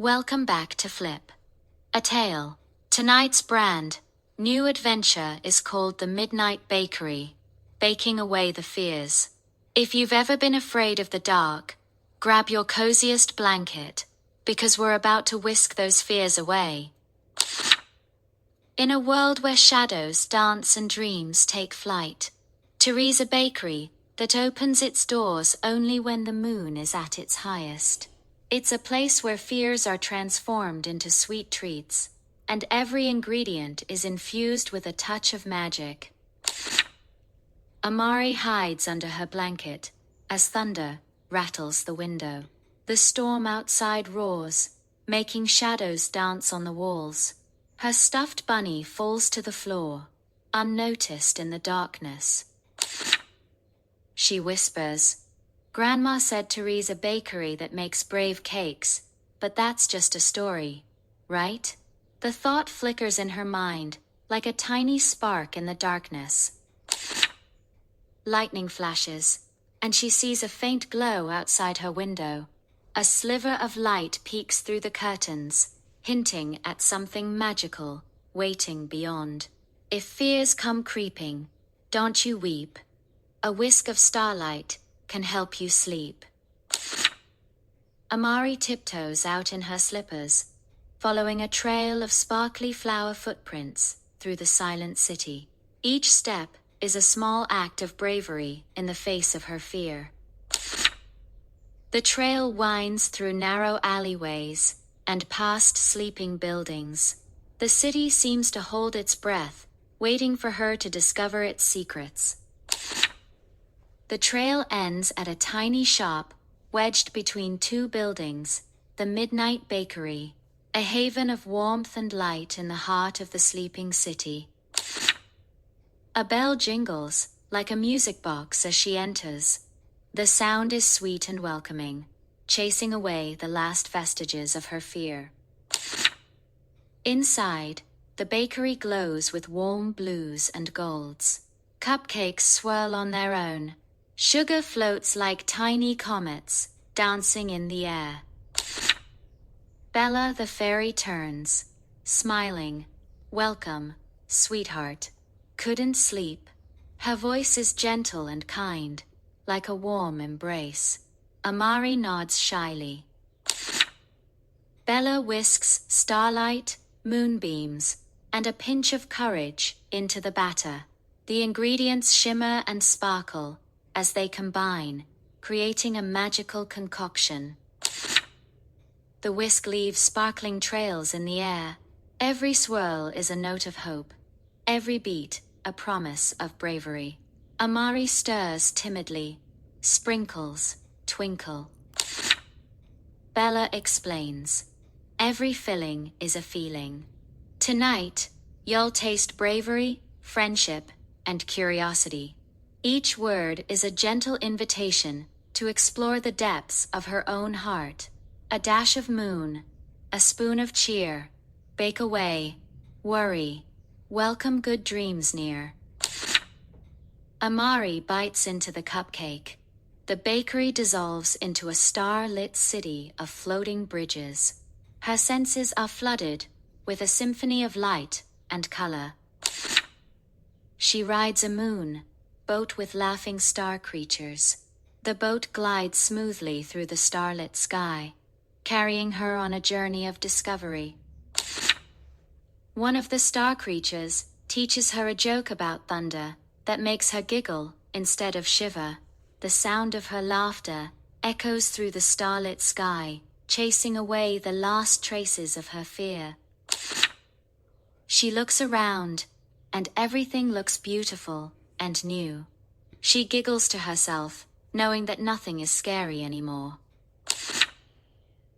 Welcome back to Flip a Tale. Tonight's new adventure is called The Midnight Bakery, baking away the fears. If you've ever been afraid of the dark, grab your coziest blanket, because we're about to whisk those fears away. In a world where shadows dance and dreams take flight, Teresa Bakery that opens its doors only when the moon is at its highest. It's a place where fears are transformed into sweet treats, and every ingredient is infused with a touch of magic. Amari hides under her blanket as thunder rattles the window. The storm outside roars, making shadows dance on the walls. Her stuffed bunny falls to the floor, unnoticed in the darkness. She whispers, "Grandma said Teresa Bakery that makes brave cakes, but that's just a story, right?" The thought flickers in her mind, like a tiny spark in the darkness. Lightning flashes, and she sees a faint glow outside her window. A sliver of light peeks through the curtains, hinting at something magical waiting beyond. If fears come creeping, don't you weep. A whisk of starlight can help you sleep. Amari tiptoes out in her slippers, following a trail of sparkly flower footprints through the silent city. Each step is a small act of bravery in the face of her fear. The trail winds through narrow alleyways and past sleeping buildings. The city seems to hold its breath, waiting for her to discover its secrets. The trail ends at a tiny shop wedged between two buildings, the Midnight Bakery, a haven of warmth and light in the heart of the sleeping city. A bell jingles like a music box as she enters. The sound is sweet and welcoming, chasing away the last vestiges of her fear. Inside, the bakery glows with warm blues and golds. Cupcakes swirl on their own. Sugar floats like tiny comets, dancing in the air. Bella the fairy turns, smiling. "Welcome, sweetheart." Couldn't sleep. Her voice is gentle and kind, like a warm embrace. Amari nods shyly. Bella whisks starlight, moonbeams, and a pinch of courage into the batter. The ingredients shimmer and sparkle as they combine, creating a magical concoction. The whisk leaves sparkling trails in the air. Every swirl is a note of hope. Every beat, a promise of bravery. Amari stirs timidly. Sprinkles twinkle. Bella explains, "Every filling is a feeling. Tonight, you'll taste bravery, friendship, and curiosity." Each word is a gentle invitation to explore the depths of her own heart. A dash of moon, a spoon of cheer. Bake away, worry, welcome good dreams near. Amari bites into the cupcake. The bakery dissolves into a star-lit city of floating bridges. Her senses are flooded with a symphony of light and color. She rides a moon, boat with laughing star creatures. The boat glides smoothly through the starlit sky, carrying her on a journey of discovery. One of the star creatures teaches her a joke about thunder that makes her giggle instead of shiver. The sound of her laughter echoes through the starlit sky, chasing away the last traces of her fear. She looks around, and everything looks beautiful and new. She giggles to herself, knowing that nothing is scary anymore.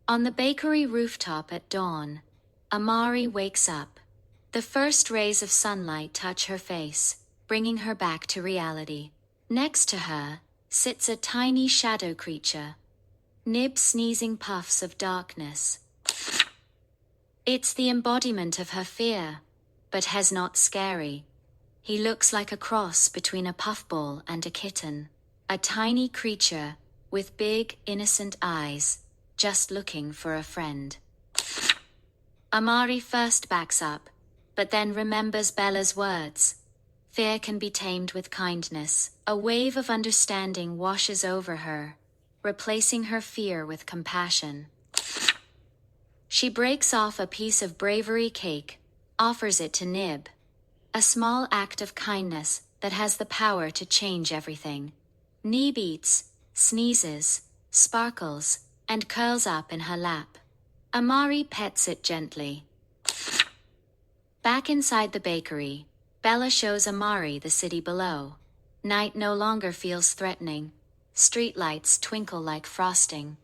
On the bakery rooftop at dawn, Amari wakes up. The first rays of sunlight touch her face, bringing her back to reality. Next to her sits a tiny shadow creature, nib sneezing puffs of darkness. It's the embodiment of her fear, but has not scary. He looks like a cross between a puffball and a kitten, a tiny creature with big, innocent eyes, just looking for a friend. Amari first backs up, but then remembers Bella's words. Fear can be tamed with kindness. A wave of understanding washes over her, replacing her fear with compassion. She breaks off a piece of bravery cake, offers it to Nib. A small act of kindness that has the power to change everything. Nib eats, sneezes, sparkles, and curls up in her lap. Amari pets it gently. Back inside the bakery, Bella shows Amari the city below. Night no longer feels threatening. Streetlights twinkle like frosting.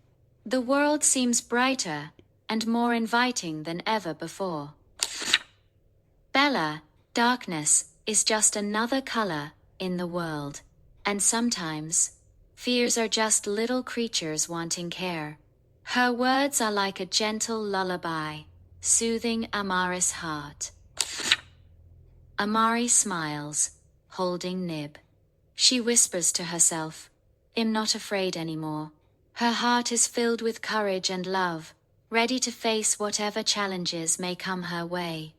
The world seems brighter and more inviting than ever before. Bella, darkness is just another color in the world. And sometimes, fears are just little creatures wanting care. Her words are like a gentle lullaby, soothing Amari's heart. Amari smiles, holding Nib. She whispers to herself, "I'm not afraid anymore." Her heart is filled with courage and love, ready to face whatever challenges may come her way.